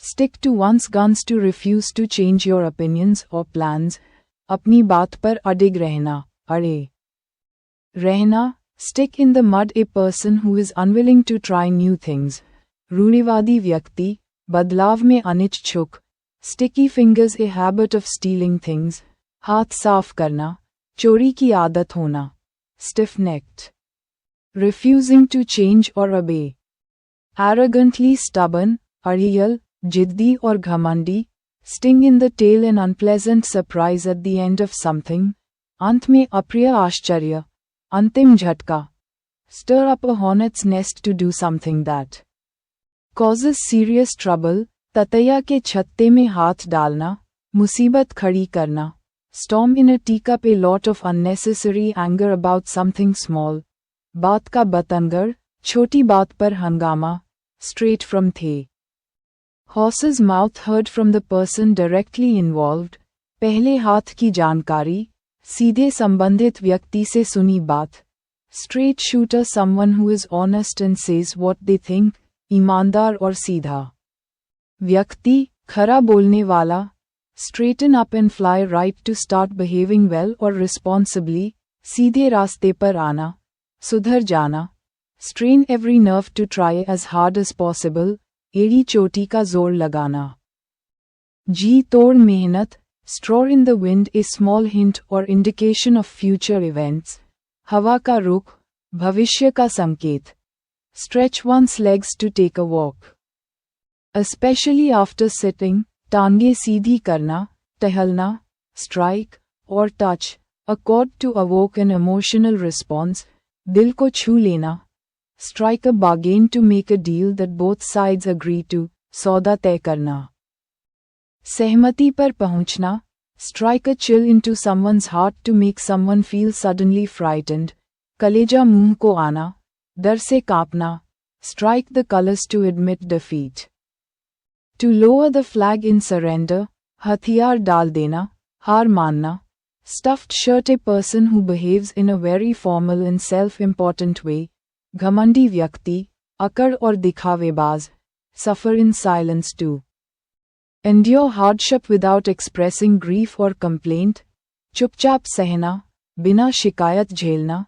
Stick to one's guns to refuse to change your opinions or plans. अपनी बात पर अडिग रहना, अड़े रहना. Stick in the mud, a person who is unwilling to try new things. रूढ़िवादी व्यक्ति, बदलाव में अनिच्छुक. Sticky fingers, a habit of stealing things. हाथ साफ करना, चोरी की आदत होना. Stiff-necked, refusing to change or obey. Arrogantly stubborn, अड़ियल, जिद्दी और घमंडी. Sting in the tail, an unpleasant surprise at the end of something. अंत में अप्रिय आश्चर्य, अंतिम झटका. Stir up a hornet's nest to do something that causes serious trouble. ततैया के छत्ते में हाथ डालना, मुसीबत खड़ी करना. Storm in a teacup, a lot of unnecessary anger about something small. बात का बतंगड़, छोटी बात पर हंगामा. Straight from थे. Horse's mouth, heard from the person directly involved. पहले हाथ की जानकारी, सीधे संबंधित व्यक्ति से सुनी बात. Straight shooter, someone who is honest and says what they think. ईमानदार और सीधा व्यक्ति, खरा बोलने वाला. Straighten up and fly right, to start behaving well or responsibly. सीधे रास्ते पर आना, सुधर जाना. Strain every nerve, to try as hard as possible. एड़ी चोटी का जोर लगाना. जी तोड़ मेहनत. Straw in the wind, a small hint or indication of future events. हवा का रुख, भविष्य का संकेत. Stretch one's legs to take a walk. Especially after sitting, टांगे सीधी करना, टहलना. Strike or touch, a chord to evoke an emotional response. दिल को छू लेना. Strike a bargain, to make a deal that both sides agree to. सौदा तय करना. सहमति पर पहुंचना. Strike a chill into someone's heart, to make someone feel suddenly frightened. कलेजा मुंह को आना, डर से कांपना. Strike the colors, to admit defeat. To lower the flag in surrender, हथियार डाल देना, हार मानना. Stuffed shirt, a person who behaves in a very formal and self-important way. घमंडी व्यक्ति, अकड़ और दिखावेबाज. Suffer in silence too. Endure hardship without expressing grief or complaint. चुपचाप सहना, बिना शिकायत झेलना.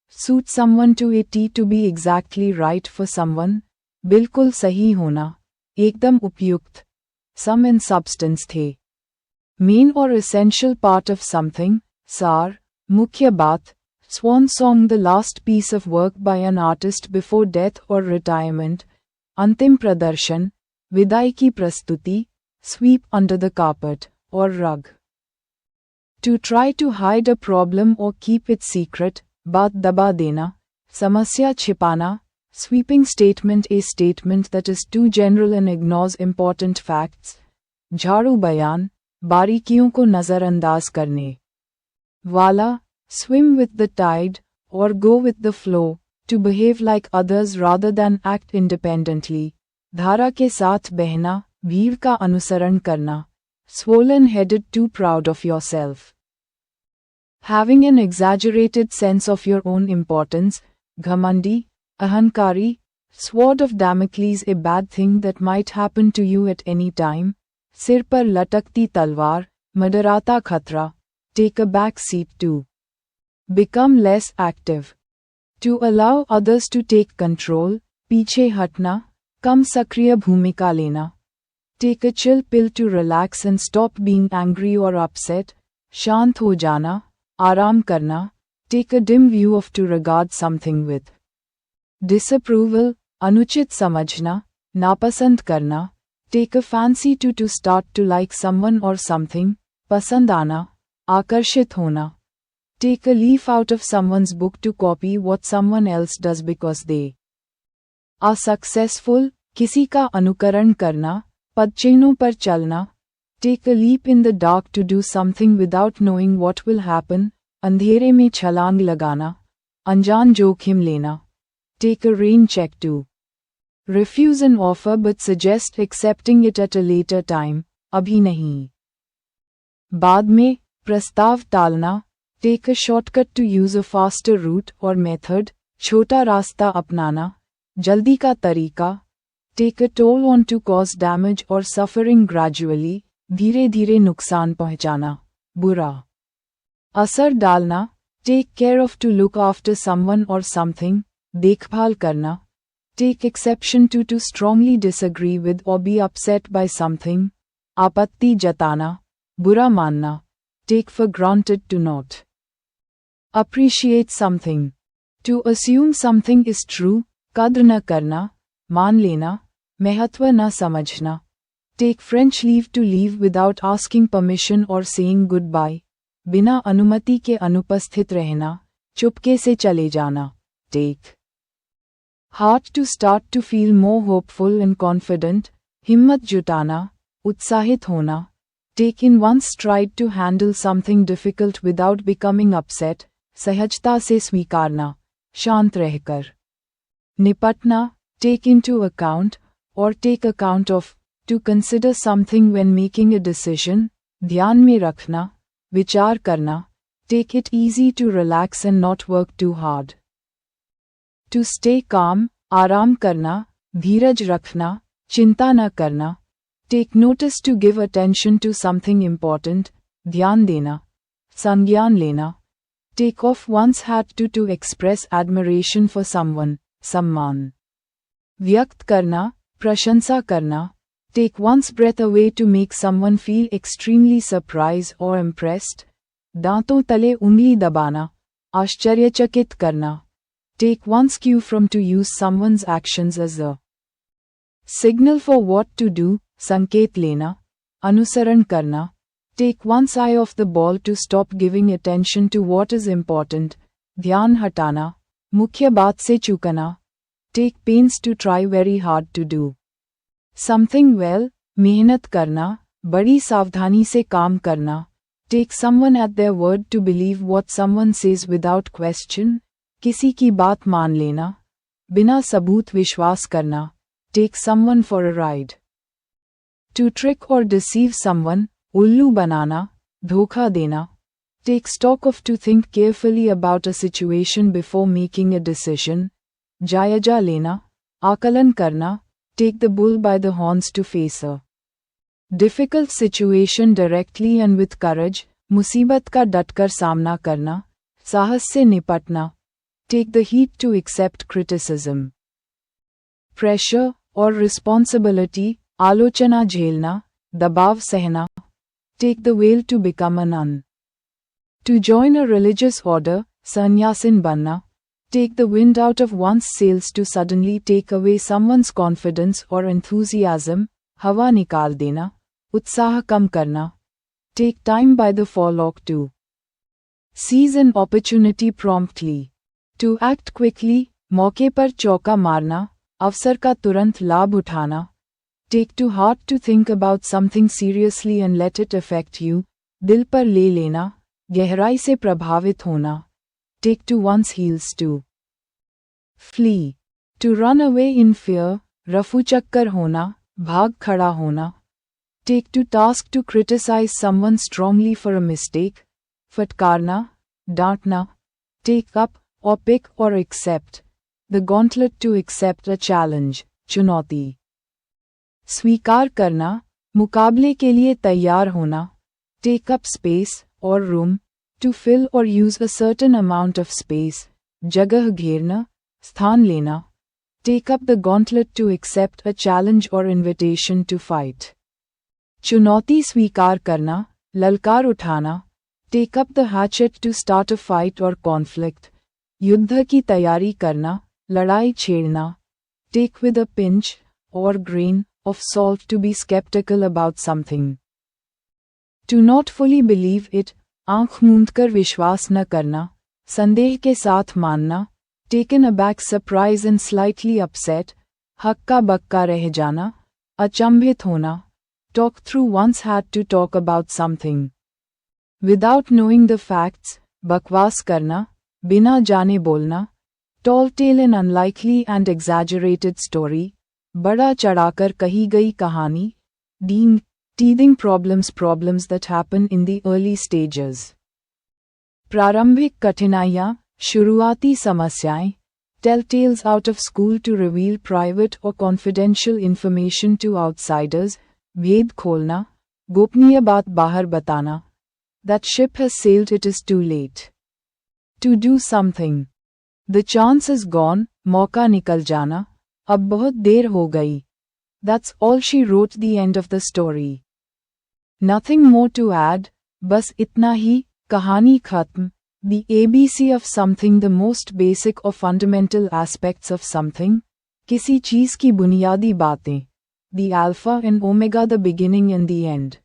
Suit someone to a T, to be exactly right for someone. बिल्कुल सही होना, एकदम उपयुक्त. Sum and substance थे. Main or essential part of something. सार, मुख्य बात. Swan song, the last piece of work by an artist before death or retirement. अंतिम प्रदर्शन, विदाई की प्रस्तुति. Sweep under the carpet or rug. To try to hide a problem or keep it secret. बात दबा देना, समस्या छिपाना. Sweeping statement, a statement that is too general and ignores important facts. झाड़ू बयान, बारीकियों को नजरअंदाज करने वाला. Swim with the tide, or go with the flow, to behave like others rather than act independently. धारा के साथ बहना, भीड़ का अनुसरण करना. Swollen headed, too proud of yourself. Having an exaggerated sense of your own importance. घमंडी, अहंकारी. Sword of Damocles, a bad thing that might happen to you at any time. सिर पर लटकती तलवार, मडराता खतरा. Take a back seat too. Become less active. To allow others to take control. पीछे हटना, कम सक्रिय भूमिका लेना. Take a chill pill, to relax and stop being angry or upset. शांत हो जाना, आराम करना. Take a dim view of, to regard something with disapproval. अनुचित समझना, नापसंद करना. Take a fancy to start to like someone or something. पसंद आना, आकर्षित होना. Take a leaf out of someone's book, to copy what someone else does because they are successful. किसी का अनुकरण करना, पदचिह्नों पर चलना. Take a leap in the dark, to do something without knowing what will happen. अंधेरे में छलांग लगाना, अनजान जोखिम लेना. Take a rain check to refuse an offer but suggest accepting it at a later time. अभी नहीं, बाद में. प्रस्ताव टालना. Take a shortcut, to use a faster route or method. छोटा रास्ता अपनाना, जल्दी का तरीका. take a toll on to cause damage or suffering gradually, धीरे धीरे नुकसान पहुंचाना, बुरा असर डालना, take care of to look after someone or something, देखभाल करना, take exception to strongly disagree with or be upset by something, आपत्ति जताना, बुरा मानना, take for granted to not appreciate something, to assume something is true, कद्र न करना, मान लेना, महत्व न समझना, take French leave to leave without asking permission or saying goodbye, बिना अनुमति के अनुपस्थित रहना, चुपके से चले जाना, take heart to start to feel more hopeful and confident, हिम्मत जुटाना, उत्साहित होना, take in one's stride to handle something difficult without becoming upset, सहजता से स्वीकारना, शांत रहकर निपटना, take into account or take account of, to consider something when making a decision, ध्यान में रखना, विचार करना, take it easy to relax and not work too hard. To stay calm, आराम करना, धीरज रखना, चिंता न करना, take notice to give attention to something important, ध्यान देना, संज्ञान लेना, take off one's hat to express admiration for someone, सम्मान व्यक्त करना, प्रशंसा करना, take one's breath away to make someone feel extremely surprised or impressed, दांतों तले उंगली दबाना, आश्चर्यचकित करना, take one's cue from to use someone's actions as a signal for what to do, संकेत लेना, अनुसरण करना, take one's eye off the ball to stop giving attention to what is important, ध्यान हटाना, मुख्य बात से चूकना, take pains to try very hard to do something well, मेहनत करना, बड़ी सावधानी से काम करना, take someone at their word to believe what someone says without question, किसी की बात मान लेना, बिना सबूत विश्वास करना, take someone for a ride. To trick or deceive someone, उल्लू बनाना, धोखा देना, take stock of to think carefully about a situation before making a decision, जायजा लेना, आकलन करना, take the bull by the horns to face a difficult situation directly and with courage, मुसीबत का डटकर सामना करना, साहस से निपटना, take the heat to accept criticism. Pressure or responsibility, आलोचना झेलना, दबाव सहना, take the veil to become a nun. To join a religious order, sannyasin बनना, take the wind out of one's sails to suddenly take away someone's confidence or enthusiasm, हवा निकाल देना, उत्साह कम करना, take time by the forelock to seize an opportunity promptly. To act quickly, मौके पर चौका मारना, अवसर का तुरंत लाभ उठाना, take to heart to think about something seriously and let it affect you, दिल पर ले लेना, गहराई से प्रभावित होना, take to one's heels to flee. To run away in fear, रफूचक्कर होना, भाग खड़ा होना, take to task to criticize someone strongly for a mistake, फटकारना, डांटना, take up or pick or accept, the gauntlet to accept a challenge, चुनौती, स्वीकार करना, मुकाबले के लिए तैयार होना, take up space or room, to fill or use a certain amount of space, जगह घेरना, स्थान लेना, take up the gauntlet to accept a challenge or invitation to fight, चुनौती स्वीकार करना, ललकार उठाना, take up the hatchet to start a fight or conflict, युद्ध की तैयारी करना, लड़ाई छेड़ना, take with a pinch or grain of salt to be skeptical about something. To not fully believe it, आँख मूंदकर विश्वास न करना, संदेह के साथ मानना, taken aback surprise and slightly upset, हक्का बक्का रह जाना, अचंभित होना, talk through one's had to talk about something. Without knowing the facts, बकवास करना, बिना जाने बोलना, tall tale an unlikely and exaggerated story, बड़ा चढ़ाकर कही गई कहानी, teething problems that happen in the early stages. प्रारंभिक कठिनाइयाँ, शुरुआती समस्याएं, telltales out of school to reveal private or confidential information to outsiders, भेद खोलना, गोपनीय बात बाहर बताना. That ship has sailed, it is too late to do something. The chance is gone, मौका निकल जाना, अब बहुत देर हो गई. That's all she wrote. The end of the story. Nothing more to add, बस इतना ही, कहानी खत्म. The ABC of something, the most basic or fundamental aspects of something, किसी चीज की बुनियादी बातें. The alpha and omega, the beginning and the end.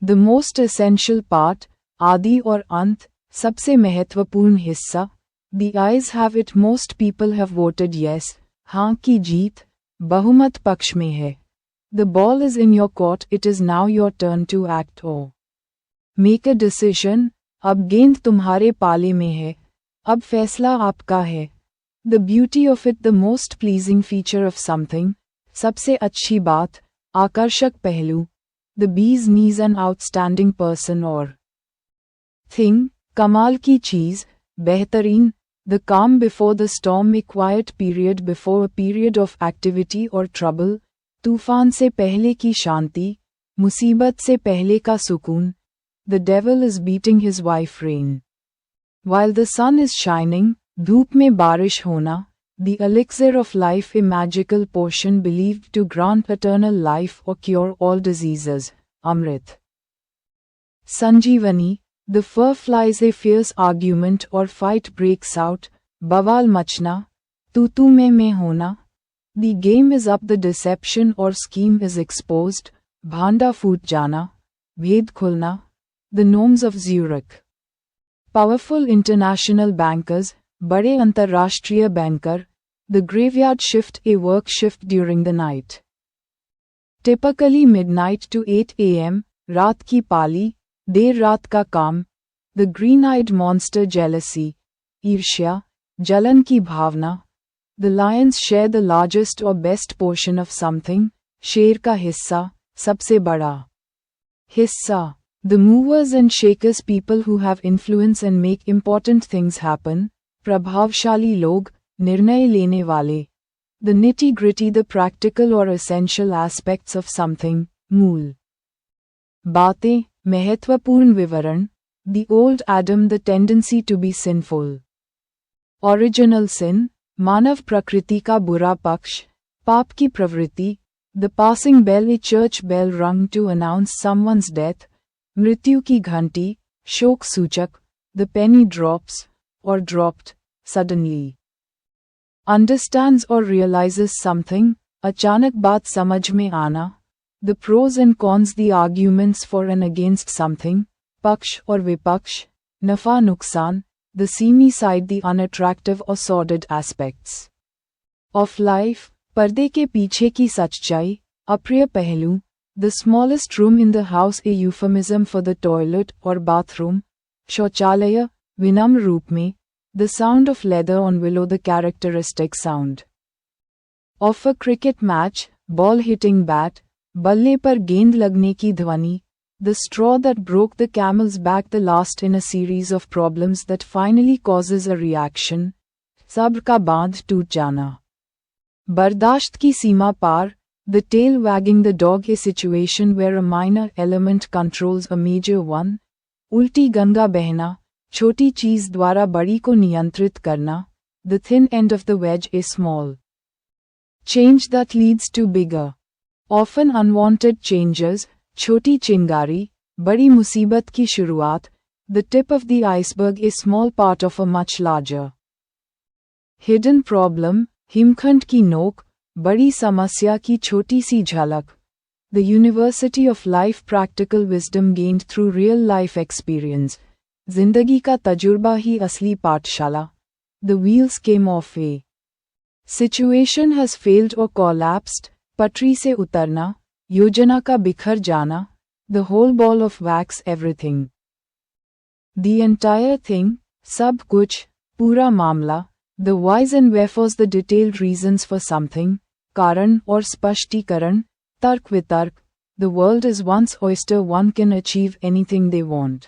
The most essential part, आदि और अंत, सबसे महत्वपूर्ण हिस्सा. The ayes have it, most people have voted yes, हाँ की जीत, बहुमत पक्ष में है. The ball is in your court, it is now your turn to act or make a decision. अब गेंद तुम्हारे पाले में है, अब फैसला आपका है. The beauty of it, the most pleasing feature of something, सबसे अच्छी बात, आकर्षक पहलू. The bee's knees, an outstanding person or thing, कमाल की चीज, बेहतरीन. The calm before the storm, a quiet period before a period of activity or trouble. तूफान से पहले की शांति, मुसीबत से पहले का सुकून. The devil is beating his wife rain. While the sun is shining, धूप में बारिश होना. The elixir of life, a magical potion believed to grant eternal life or cure all diseases. Amrit. Sanjeevani, the fur flies, a fierce argument or fight breaks out. Bawal machna, tu mein hona. The game is up, the deception or scheme is exposed. Bhanda foot jana, bhed khulna. The gnomes of Zurich. Powerful international bankers, bade antarrashtriya banker. The graveyard shift, a work shift during the night. Typically midnight to 8 a.m., रात की पाली, देर रात का काम. The green-eyed monster, jealousy, ईर्ष्या, जलन की भावना. The lions share the largest or best portion of something. शेर का हिस्सा, सबसे बड़ा हिस्सा. The movers and shakers, people who have influence and make important things happen. प्रभावशाली लोग, निर्णय लेने वाले. The nitty-gritty, the practical or essential aspects of something. मूल बातें, महत्वपूर्ण विवरण. The old Adam, the tendency to be sinful. Original sin, मानव प्रकृति का बुरा पक्ष, पाप की प्रवृत्ति. The passing bell, a church bell rung to announce someone's death. मृत्यु की घंटी, शोक सूचक. The penny drops, or dropped, suddenly. Understands or realizes something, अचानक बात समझ में आना. The pros and cons, the arguments for and against something. पक्ष और विपक्ष, नफा नुकसान. The seamy side, the unattractive or sordid aspects of life. पर्दे के पीछे की सच्चाई, अप्रिय पहलू. The smallest room in the house, a euphemism for the toilet or bathroom. शौचालय, विनम्र रूप में. The sound of leather on willow, the characteristic sound of a cricket match. Ball hitting bat, बल्ले पर गेंद लगने की ध्वनि. The straw that broke the camel's back, the last in a series of problems that finally causes a reaction. सब्र का बांध टूट जाना. बर्दाश्त की सीमा पार. The tail wagging the dog, a situation where a minor element controls a major one. उल्टी गंगा बहना, छोटी चीज द्वारा बड़ी को नियंत्रित करना. The thin end of the wedge, a small change that leads to bigger, often unwanted changes. छोटी चिंगारी, बड़ी मुसीबत की शुरुआत. The tip of the iceberg, a small part of a much larger hidden problem. हिमखंड की नोक, बड़ी समस्या की छोटी सी झलक. The University of Life, practical wisdom gained through real life experience. जिंदगी का तजुर्बा ही असली पाठशाला. The wheels came off, a situation has failed or collapsed. पटरी से उतरना, योजना का बिखर जाना. The whole ball of wax, everything. The entire thing, सब कुछ, पूरा मामला. The whys and wherefores, the detailed reasons for something. कारण और स्पष्टीकरण, तर्क वितर्क. The world is one's oyster, one can achieve anything they want.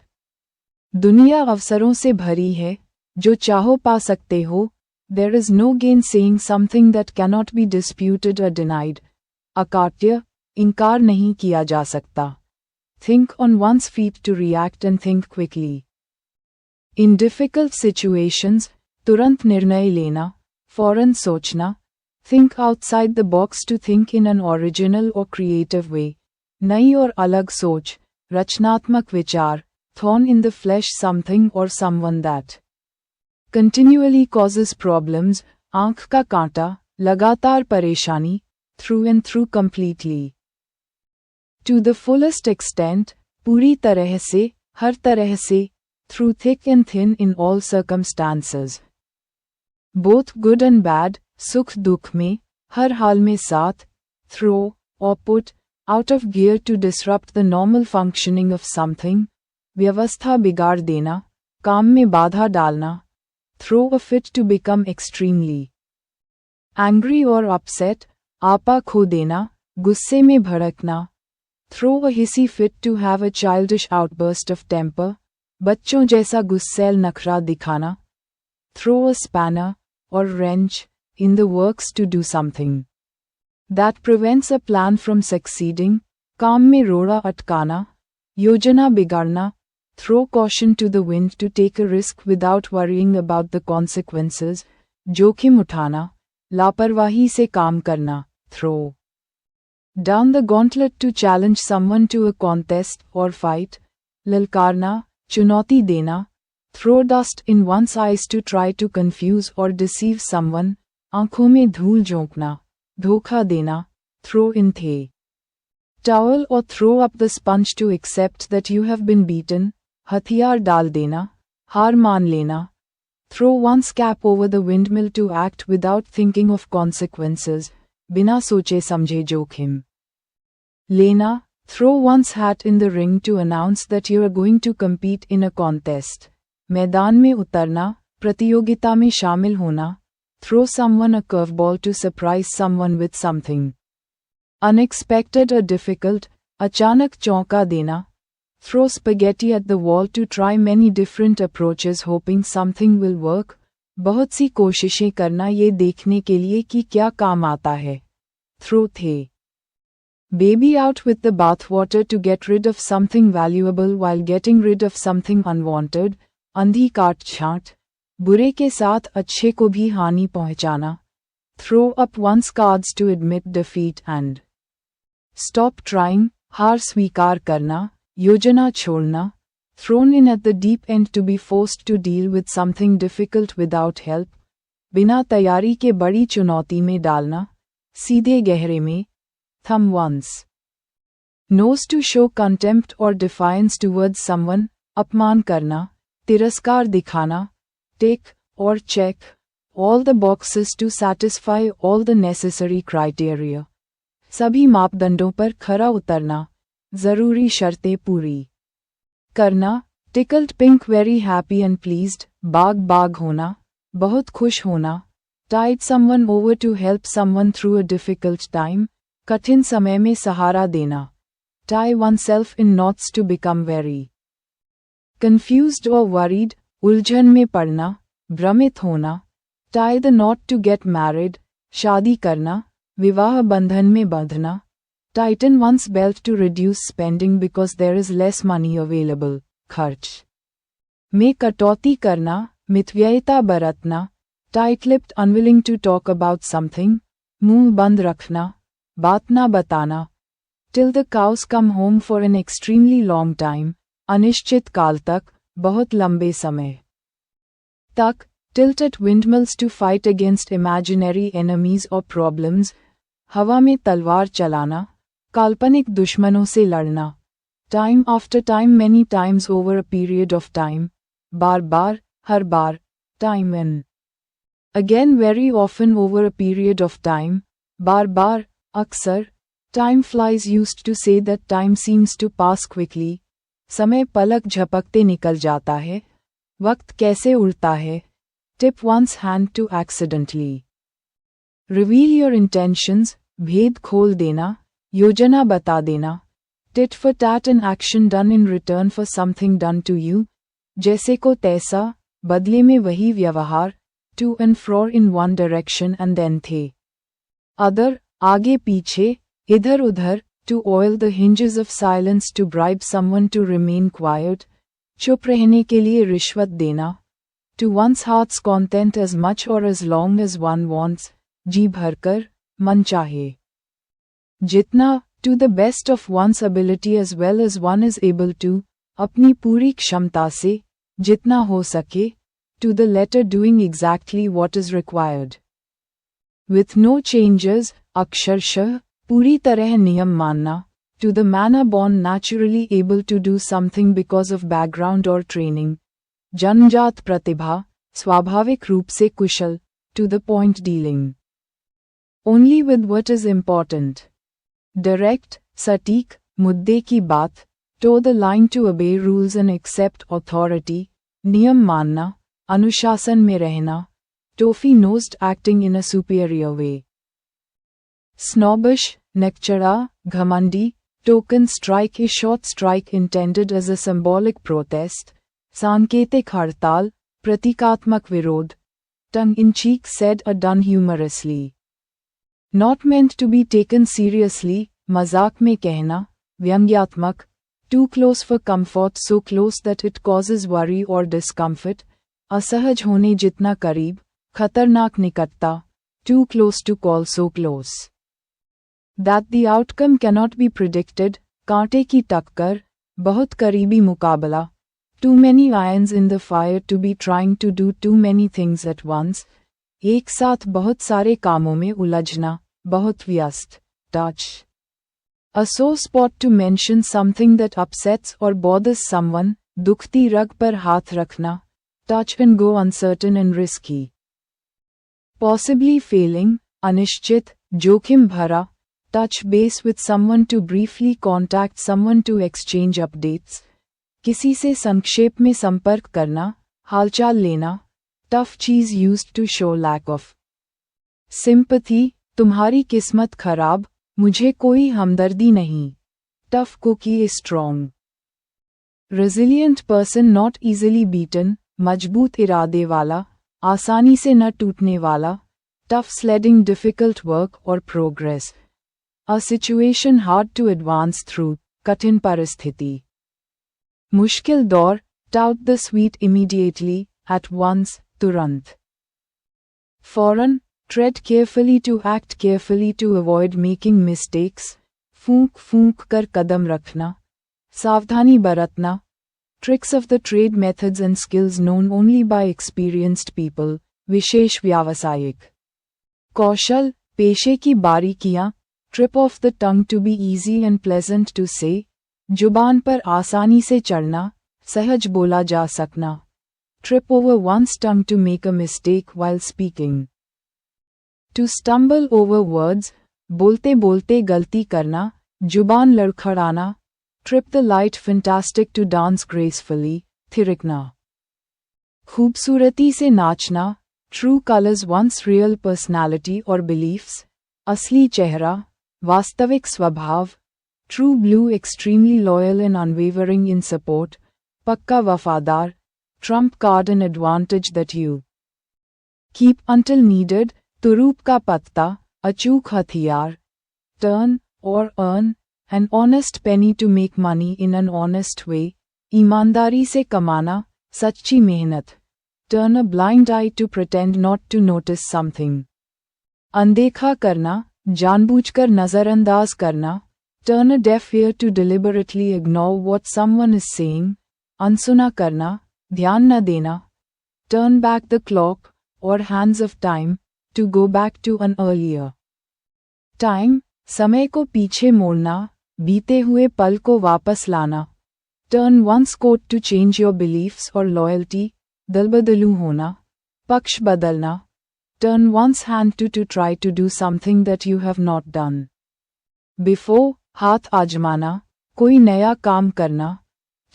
दुनिया अवसरों से भरी है, जो चाहो पा सकते हो. There is no gainsaying something that cannot be disputed or denied. अकाट्य, इनकार नहीं किया जा सकता. Think on one's feet to react and think quickly. In difficult situations, तुरंत निर्णय लेना, फौरन सोचना. Think outside the box to think in an original or creative way. नई और अलग सोच, रचनात्मक विचार. Thorn in the flesh something or someone that continually causes problems, आंख का कांटा, लगातार परेशानी, through and through completely. To the fullest extent, पूरी तरह से, हर तरह से, through thick and thin in all circumstances. Both good and bad, सुख दुख में, हर हाल में साथ, throw, or put, out of gear to disrupt the normal functioning of something, व्यवस्था बिगाड़ देना, काम में बाधा डालना, throw a fit to become extremely angry or upset, आपा खो देना, गुस्से में भड़कना, throw a hissy fit to have a childish outburst of temper, बच्चों जैसा गुस्सैल नखरा दिखाना, throw a spanner, or wrench, in the works to do something that prevents a plan from succeeding, काम में रोड़ा अटकाना, योजना बिगाड़ना, throw caution to the wind to take a risk without worrying about the consequences, जोखिम उठाना, लापरवाही से काम करना, throw down the gauntlet to challenge someone to a contest or fight, ललकारना, चुनौती देना, throw dust in one's eyes to try to confuse or deceive someone, आंखों में धूल झोंकना, धोखा देना, throw in the towel or throw up the sponge to accept that you have been beaten, हथियार डाल देना, हार मान लेना, throw one's cap over the windmill to act without thinking of consequences, बिना सोचे समझे जोखिम लेना, throw one's hat in the ring to announce that you are going to compete in a contest, मैदान में उतरना, प्रतियोगिता में शामिल होना, throw someone a curveball to surprise someone with something unexpected or difficult, अचानक चौंका देना, throw spaghetti at the wall to try many different approaches hoping something will work, बहुत सी कोशिशें करना ये देखने के लिए कि क्या काम आता है, throw the baby out with the bathwater to get rid of something valuable while getting rid of something unwanted, अंधी काट छांट, बुरे के साथ अच्छे को भी हानि पहुंचाना, throw up one's cards to admit defeat and stop trying, हार स्वीकार करना, योजना छोड़ना, thrown in at the deep end to be forced to deal with something difficult without help, बिना तैयारी के बड़ी चुनौती में डालना, सीधे गहरे में, thumb one's nose to show contempt or defiance towards someone, अपमान करना, तिरस्कार दिखाना, tick or check all the boxes to satisfy all the necessary criteria, सभी मापदंडों पर खरा उतरना, जरूरी शर्तें पूरी करना, tickled pink very happy and pleased, बाग बाग होना, बहुत खुश होना, tide someone over to help someone through a difficult time, कठिन समय में सहारा देना, tie oneself in knots to become very confused or worried, उलझन में पड़ना, भ्रमित होना, tie the knot to get married, शादी करना, विवाह बंधन में बंधना, tighten one's belt to reduce spending because there is less money available, खर्च में कटौती करना, मितव्ययिता बरतना, tight-lipped unwilling to talk about something, मुंह बंद रखना, बात ना बताना, till the cows come home for an extremely long time, अनिश्चित काल तक, बहुत लंबे समय तक, tilt at windmills to fight against imaginary enemies or problems, हवा में तलवार चलाना, काल्पनिक दुश्मनों से लड़ना, time after time many times over a period of time, bar bar, her bar, time and again very often over a period of time, बार बार, अक्सर, time flies used to say that time seems to pass quickly, समय पलक झपकते निकल जाता है, वक्त कैसे उड़ता है, tip one's hand to accidentally reveal your intentions, भेद खोल देना, योजना बता देना, tit for tat an action done in return for something done to you, जैसे को तैसा, बदले में वही व्यवहार, to and fro in one direction and then the other, आगे पीछे, इधर उधर, to oil the hinges of silence, to bribe someone to remain quiet, चुप रहने के लिए रिश्वत देना, to one's heart's content as much or as long as one wants, जी भरकर, मन चाहे जितना, to the best of one's ability as well as one is able to, अपनी पूरी क्षमता से, जितना हो सके, to the letter doing exactly what is required. With no changes, अक्षरशः, पूरी तरह नियम मानना, to the manner born naturally able to do something because of background or training. जन्मजात प्रतिभा, स्वाभाविक रूप से कुशल, to the point dealing. Only with what is important. Direct, सटीक, मुद्दे की बात, toe the line to obey rules and accept authority, नियम मानना, अनुशासन में रहना, toffee-nosed acting in a superior way. Snobbish, नेकचढ़ा, घमंडी, token strike, a short strike intended as a symbolic protest, सांकेतिक हड़ताल, प्रतीकात्मक विरोध, tongue-in-cheek said or done humorously. Not meant to be taken seriously, मजाक में कहना, व्यंग्यात्मक, too close for comfort, so close that it causes worry or discomfort, असहज होने जितना करीब, खतरनाक निकटता, too close to call so close. That the outcome cannot be predicted, कांटे की टक्कर, बहुत करीबी मुकाबला, too many irons in the fire to be trying to do too many things at once, एक साथ बहुत सारे कामों में उलझना, बहुत व्यस्त, touch. A sore spot, to mention something that upsets or bothers someone, दुखती रग पर हाथ रखना, touch and go, uncertain and risky. Possibly failing, अनिश्चित, जोखिम भरा, touch base with someone, to briefly contact someone to exchange updates, किसी से संक्षेप में संपर्क करना, हालचाल लेना, tough cheese used to show lack of sympathy, तुम्हारी किस्मत खराब, मुझे कोई हमदर्दी नहीं, tough cookie is strong. Resilient person, not easily beaten, मजबूत इरादे वाला, आसानी से न टूटने वाला, tough sledding, difficult work or progress, a situation hard to advance through, कठिन परिस्थिति. मुश्किल दौर, tout the sweet immediately, at once, तुरंत. Foreign, tread carefully, to act carefully to avoid making mistakes, फूंक फूंक कर कदम रखना, सावधानी बरतना, tricks of the trade, methods and skills known only by experienced people, विशेष व्यावसायिक. कौशल, पेशे की बारीकियां, trip of the tongue, to be easy and pleasant to say, जुबान पर आसानी से चढ़ना, सहज बोला जा सकना, trip over one's tongue, to make a mistake while speaking. To stumble over words, बोलते बोलते गलती करना, जुबान लड़खड़ाना, trip the light, fantastic, to dance gracefully, थिरकना. खूबसूरती से नाचना, true colors one's real personality or beliefs, असली चेहरा, वास्तविक स्वभाव, true blue, extremely loyal and unwavering in support, पक्का वफादार, trump card, an advantage that you keep until needed, तुरूप का पत्ता, अचूक हथियार, turn or earn, an honest penny, to make money in an honest way, ईमानदारी से कमाना, सच्ची मेहनत, turn a blind eye, to pretend not to notice something, अनदेखा करना, जानबूझकर नजरअंदाज करना, turn a deaf ear, to deliberately ignore what someone is saying, अनसुना करना, ध्यान न देना, turn back the clock, or hands of time, to go back to an earlier time, समय को पीछे मोड़ना, बीते हुए पल को वापस लाना, turn one's coat, to change your beliefs or loyalty, दलबदलू होना, पक्ष बदलना, turn one's hand, to try to do something that you have not done before, हाथ आजमाना, कोई नया काम करना,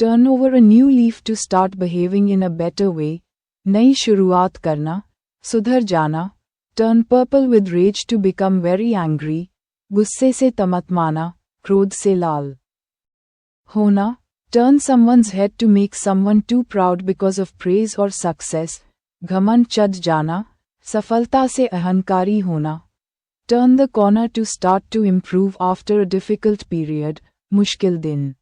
turn over a new leaf, to start behaving in a better way, नई शुरुआत करना, सुधर जाना, turn purple with rage, to become very angry, गुस्से से तमतमाना, क्रोध से लाल होना, turn someone's head, to make someone too proud because of praise or success, घमंड चढ़ जाना, सफलता से अहंकारी होना। Turn the corner to start to improve after a difficult period, मुश्किल दिन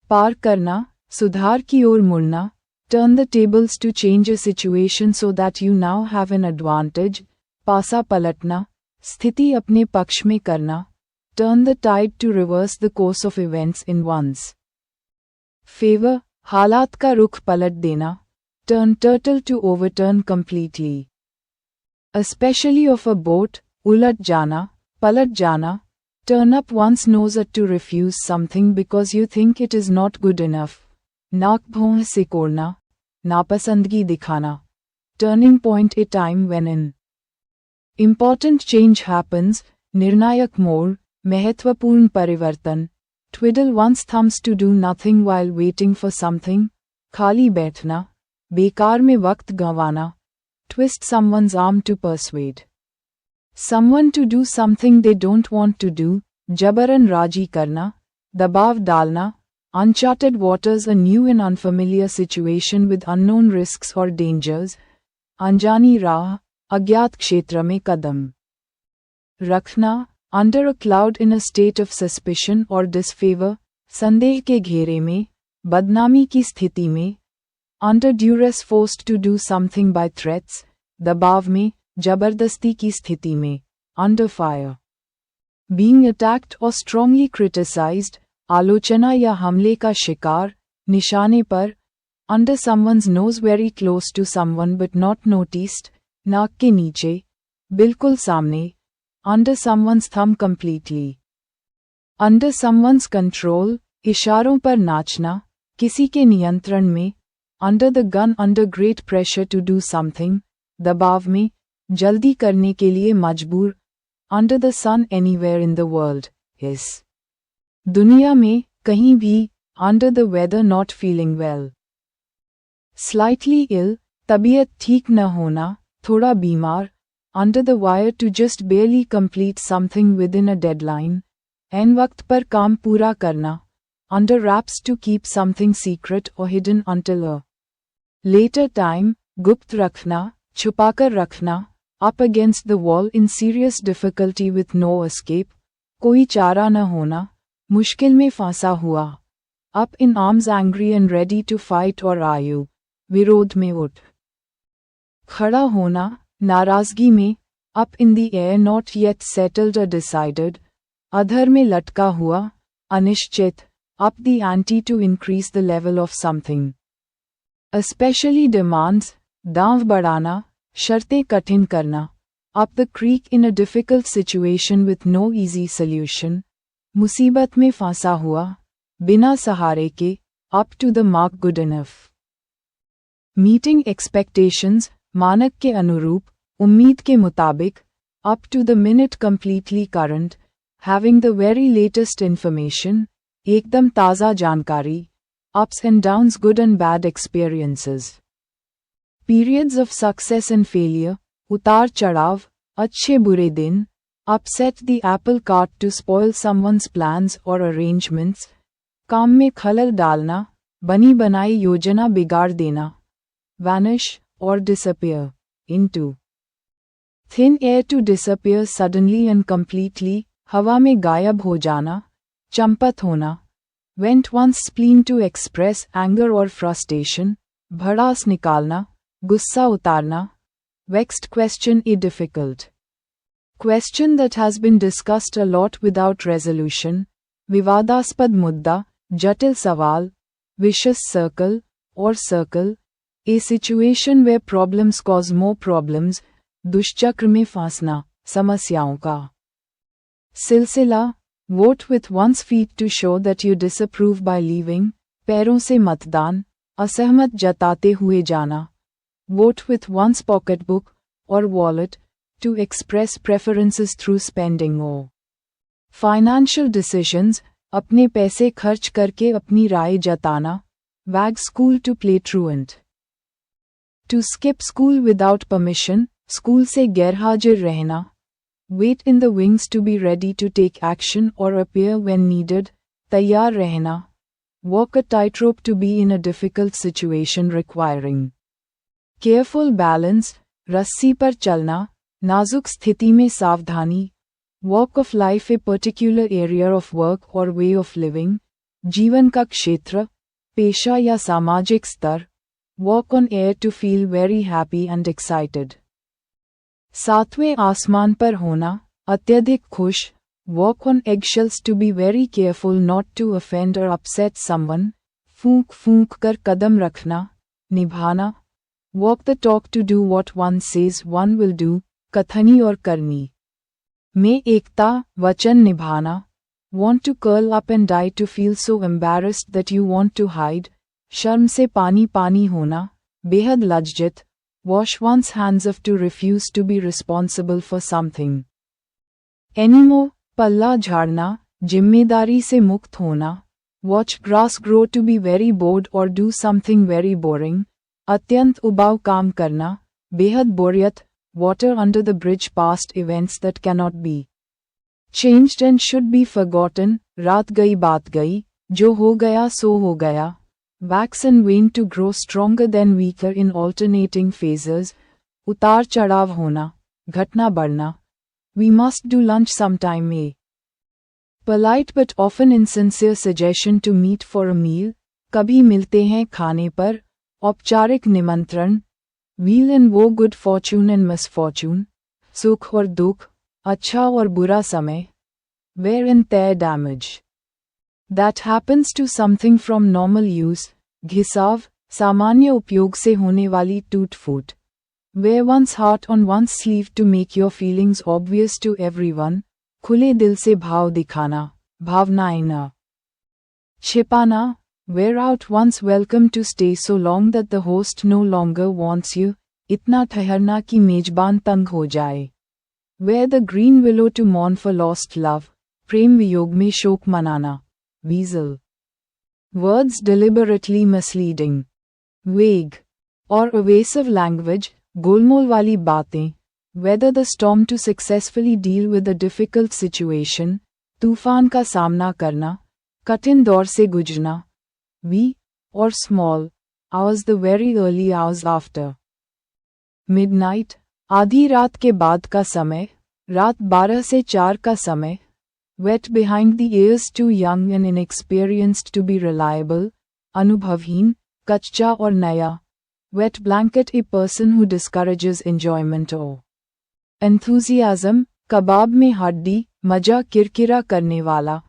पार करना, सुधार की ओर मुड़ना। Turn the tables to change a situation so that you now have an advantage, पासा पलटना, स्थिति अपने पक्ष में करना। Turn the tide to reverse the course of events in one's favor, हालात का रुख पलट देना। Turn turtle to overturn completely. Especially of a boat, उलट जाना, पलट जाना। Turn up one's nose at to refuse something because you think it is not good enough. नाक भौं सिकोड़ना, नापसंदगी दिखाना। Turning point a time when an important change happens, निर्णायक मोड़, महत्वपूर्ण परिवर्तन। Twiddle one's thumbs to do nothing while waiting for something, खाली बैठना, बेकार में वक्त गंवाना। Twist someone's arm to persuade someone to do something they don't want to do, जबरन राजी करना, दबाव डालना। Uncharted waters, a new and unfamiliar situation with unknown risks or dangers, अनजानी राह, अज्ञात क्षेत्र में कदम रखना। Under a cloud, in a state of suspicion or disfavor, संदेह के घेरे में, बदनामी की स्थिति में। Under duress, forced to do something by threats, दबाव में, जबरदस्ती की स्थिति में। Under fire, being attacked or strongly criticized, आलोचना या हमले का शिकार, निशाने पर। Under someone's nose, very close to someone but not noticed, नाक के नीचे, बिल्कुल सामने। Under someone's thumb, completely. Under someone's control, इशारों पर नाचना, किसी के नियंत्रण में। Under the gun, under great pressure to do something, दबाव में, जल्दी करने के लिए मजबूर। Under the sun, anywhere in the world, yes. दुनिया में, कहीं भी। Under the weather, not feeling well. Slightly ill, तबीयत ठीक न होना, थोड़ा बीमार। Under the wire, to just barely complete something within a deadline, ऐन वक्त पर काम पूरा करना। Under wraps, to keep something secret or hidden until a later time, गुप्त रखना, छुपाकर रखना। Up against the wall, in serious difficulty with no escape, कोई चारा न होना, मुश्किल में फंसा हुआ। Up in arms, angry and ready to fight or argue, विरोध में उठ खड़ा होना, नाराजगी में। Up in the air, not yet settled or decided, अधर में लटका हुआ, अनिश्चित। Up the ante, to increase the level of something. Especially demands, दांव बढ़ाना, शर्तें कठिन करना। Up the creek, in a difficult situation with no easy solution, मुसीबत में फंसा हुआ, बिना सहारे के। Up to the mark, good enough. Meeting expectations, मानक के अनुरूप, उम्मीद के मुताबिक। Up to the minute, completely current, having the very latest information, एकदम ताज़ा जानकारी। Ups and downs, good and bad experiences. Periods of success and failure, उतार चढ़ाव, अच्छे बुरे दिन। Upset the apple cart, to spoil someone's plans or arrangements, काम में खलल डालना, बनी बनाई योजना बिगाड़ देना। Vanish, or disappear, into thin air, to disappear suddenly and completely, हवा में गायब हो जाना, चंपत होना। Vent one's spleen, to express anger or frustration, भड़ास निकालना, गुस्सा उतारना। Vexed question, a difficult question that has been discussed a lot without resolution, विवादास्पद मुद्दा, जटिल सवाल। Vicious circle, or circle, a situation where problems cause more problems, दुष्चक्र में फंसना, समस्याओं का सिलसिला। Vote with one's feet, to show that you disapprove by leaving, पैरों से मतदान, असहमत जताते हुए जाना। Vote with one's pocketbook, or wallet, to express preferences through spending or financial decisions, अपने पैसे खर्च करके अपनी राय जताना। Wag school, to play truant, to skip school without permission, school से गैरहाजिर रहना। Wait in the wings, to be ready to take action or appear when needed, तैयार रहना। Walk a tightrope, to be in a difficult situation requiring careful balance, रस्सी पर चलना, नाजुक स्थिति में सावधानी, walk of life a particular area of work और वे ऑफ लिविंग, जीवन का क्षेत्र, पेशा या सामाजिक स्तर, walk on air to feel very happy and excited. सातवें आसमान पर होना, अत्यधिक खुश, walk on eggshells to be very careful not to offend और अपसेट समवन, फूंक फूंक कर कदम रखना, निभाना, walk the talk to do what one says one will do, कथनी और करनी। में एकता, वचन निभाना, want to curl up and die to feel so embarrassed that you want to hide, शर्म से पानी पानी होना, बेहद लज्जित, wash one's hands off to refuse to be responsible for something. Anymore, पल्ला झाड़ना, जिम्मेदारी से मुक्त होना, watch grass grow to be very bored or do something very boring, अत्यंत उबाऊ काम करना, बेहद बोरियत, water under the bridge past events that cannot be changed and should be forgotten, रात गई बात गई, जो हो गया सो हो गया, wax and wane to grow stronger than weaker in alternating phases, उतार चढ़ाव होना, घटना बढ़ना, we must do lunch sometime a polite but often insincere suggestion to meet for a meal, कभी मिलते हैं खाने पर, औपचारिक निमंत्रण, wheel and woe good fortune and misfortune, सुख और दुख, अच्छा और बुरा समय, wear and tear damage that happens to something from normal use, घिसाव, सामान्य उपयोग से होने वाली टूट फूट, wear one's heart on one's sleeve to make your feelings obvious to everyone, खुले दिल से भाव दिखाना, भावनाएं न छिपाना, wear out one's welcome to stay so long that the host no longer wants you, इतना ठहरना कि मेजबान तंग हो जाए, wear the green willow to mourn for lost love, प्रेम वियोग में शोक मनाना, weasel. Words deliberately misleading, vague or evasive language, गोलमोल वाली बातें, weather the storm to successfully deal with a difficult situation, तूफान का सामना करना, कठिन दौर से गुजरना, wee or small hours the very early hours after midnight, आधी रात के बाद का समय, रात 12 से 4 का समय, wet behind the ears too young and inexperienced to be reliable, अनुभवहीन, कच्चा और नया, wet blanket a person who discourages enjoyment or enthusiasm, कबाब में हड्डी, मजा किरकिरा करने वाला,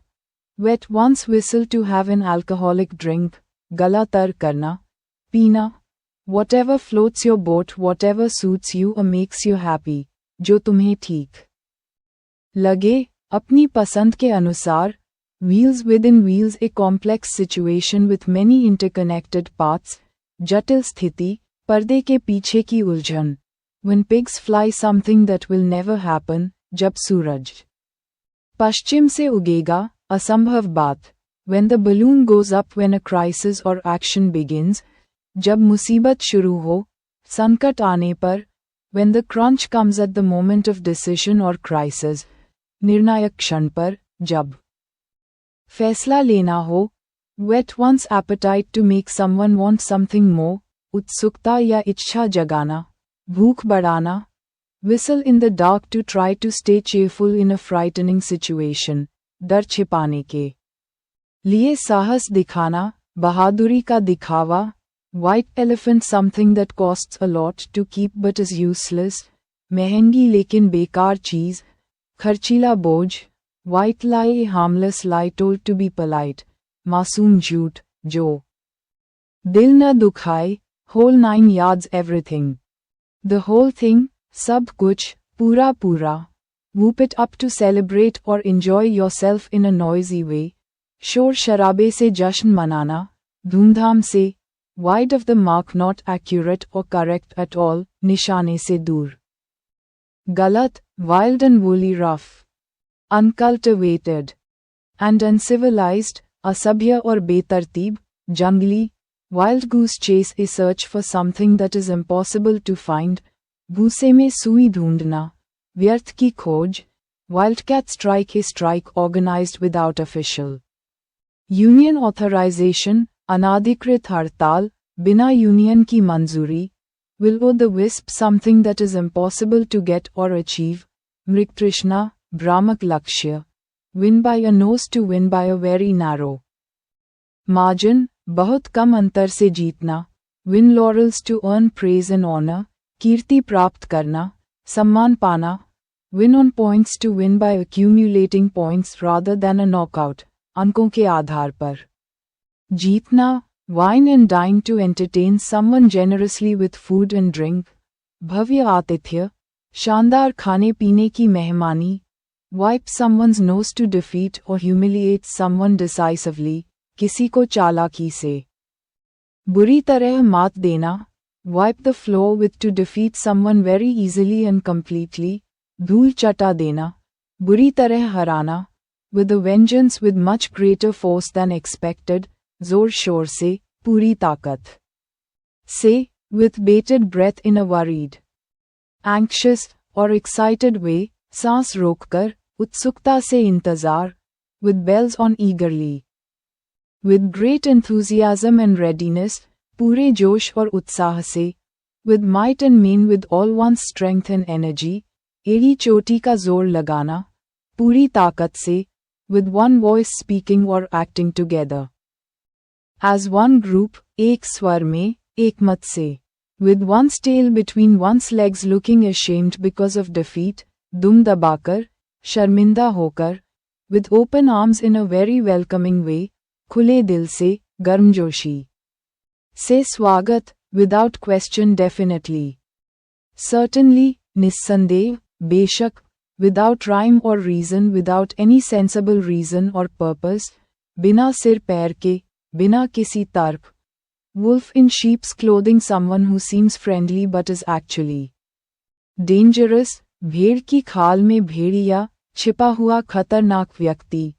wet one's whistle to have an alcoholic drink, गला तर करना, पीना, whatever floats your boat whatever suits you or makes you happy, जो तुम्हें ठीक लगे, अपनी पसंद के अनुसार, wheels within wheels a complex situation with many interconnected parts, जटिल स्थिति, पर्दे के पीछे की उलझन, when pigs fly something that will never happen, जब सूरज पश्चिम से उगेगा, असंभव बात, when the balloon goes up when a crisis or action begins, जब मुसीबत शुरू हो, संकट आने पर, when the crunch comes at the moment of decision or crisis, निर्णायक क्षण पर, जब फैसला लेना हो, whet one's appetite to make someone want something more, उत्सुकता या इच्छा जगाना, भूख बढ़ाना, whistle in the dark to try to stay cheerful in a frightening situation, डर छिपाने के लिए साहस दिखाना, बहादुरी का दिखावा, white elephant something that costs a lot to keep but is useless, महंगी लेकिन बेकार चीज, खर्चीला बोझ, white lie a harmless lie told to be polite, मासूम झूठ, जो दिल न दुखाए, whole 9 yards everything, the whole thing, सब कुछ, पूरा पूरा, whoop it up to celebrate or enjoy yourself in a noisy way, शोर शराबे से जश्न मनाना, धूमधाम से, wide of the mark not accurate or correct at all, निशाने से दूर, गलत, wild and woolly rough, uncultivated and uncivilized, असभ्य और बेतरतीब, जंगली, wild goose chase a search for something that is impossible to find, भूसे में सुई ढूंढना, व्यर्थ की खोज, wildcat strike a strike organized without official union authorization, अनाधिकृत हड़ताल, बिना यूनियन की मंजूरी, will o the wisp something that is impossible to get or achieve, Mrigtrishna, Brahmak Lakshya, win by a nose to win by a very narrow margin, बहुत कम अंतर से जीतना, win laurels to earn praise and honor, कीर्ति प्राप्त करना, सम्मान पाना, win on points to win by accumulating points rather than a knockout, अंकों के आधार पर जीतना, wine and dine to entertain someone generously with food and drink, भव्य आतिथ्य, शानदार खाने पीने की मेहमानी, wipe someone's nose to defeat or humiliate someone decisively, किसी को चालाकी से बुरी तरह मात देना, wipe the floor with to defeat someone very easily and completely, धूल चटा देना, बुरी तरह हराना, with a vengeance with much greater force than expected, जोर शोर से, पूरी ताकत से, with bated breath in a worried, anxious or excited way, सांस रोककर, उत्सुकता से इंतजार, with bells on eagerly, with great enthusiasm and readiness, पूरे जोश और उत्साह से, with might and main with all one's strength and energy, एड़ी चोटी का जोर लगाना, पूरी ताकत से, with one voice speaking or acting together, as one group, एक स्वर में, एक मत से, with one's tail between one's legs looking ashamed because of defeat, दुम दबाकर, शर्मिंदा होकर, with open arms in a very welcoming way, खुले दिल से, गर्मजोशी से स्वागत, without question definitely, certainly, निस्संदेह, बेशक, without rhyme or reason without any sensible reason or purpose, बिना सिर पैर के, बिना किसी तर्क, wolf in sheep's clothing someone who seems friendly but is actually dangerous, भेड़ की खाल में भेड़िया, छिपा हुआ खतरनाक व्यक्ति,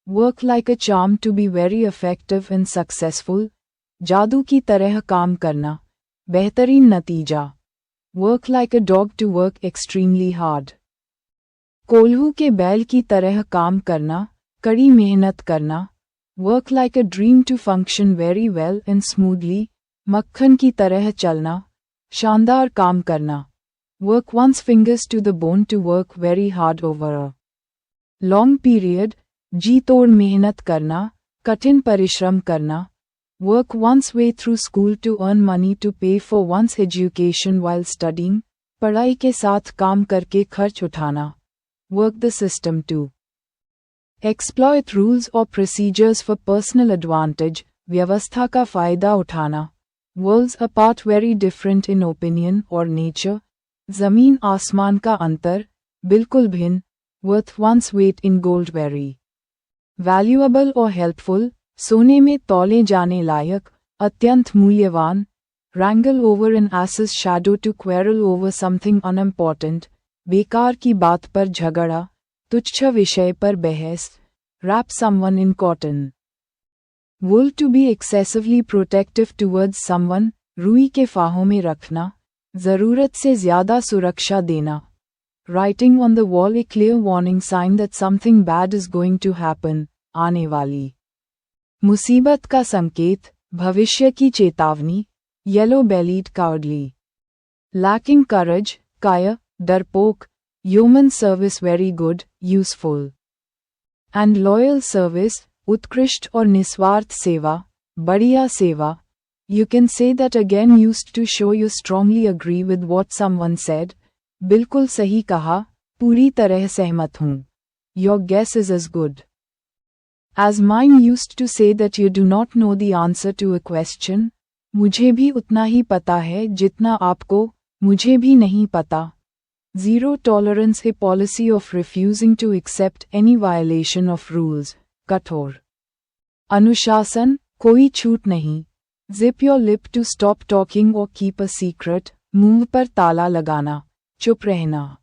work like a charm to be very effective and successful, जादू की तरह काम करना, बेहतरीन नतीजा, work like a dog to work extremely hard, कोल्हू के बैल की तरह काम करना, कड़ी मेहनत करना, work like a dream to function very well and smoothly, मक्खन की तरह चलना, शानदार काम करना, work one's fingers to the bone to work very hard over a long period, जी तोड़ मेहनत करना, कठिन परिश्रम करना, work one's way through school to earn money to pay for one's education while studying, पढ़ाई के साथ काम करके खर्च उठाना, work the system to exploit rules or procedures for personal advantage, व्यवस्था का फायदा उठाना, worlds apart very different in opinion or nature, ज़मीन आसमान का अंतर, बिल्कुल भिन्न, worth one's weight in gold very valuable or helpful, सोने में तौले जाने लायक, अत्यंत मूल्यवान, wrangle over an ass's shadow to quarrel over something unimportant, बेकार की बात पर झगड़ा, तुच्छ विषय पर बहस, wrap someone in cotton, wool to be excessively protective towards someone, रुई के फाहों में रखना, ज़रूरत से ज़्यादा सुरक्षा देना, writing on the wall a clear warning sign that something bad is going to happen, आने वाली मुसीबत का संकेत, भविष्य की चेतावनी, yellow bellied cowardly, lacking courage, कायर, डरपोक, yeoman service very good, useful, and loyal service, उत्कृष्ट और निस्वार्थ सेवा, बढ़िया सेवा. You can say that again used to show you strongly agree with what someone said. बिल्कुल सही कहा, पूरी तरह सहमत हूँ. Your guess is as good as mine used to say that you do not know the answer to a question. मुझे भी उतना ही पता है जितना आपको, मुझे भी नहीं पता. Zero tolerance, a policy of refusing to accept any violation of rules. कठोर अनुशासन, कोई छूट नहीं. Zip your lip to stop talking or keep a secret. मुंह पर ताला लगाना, चुप रहना.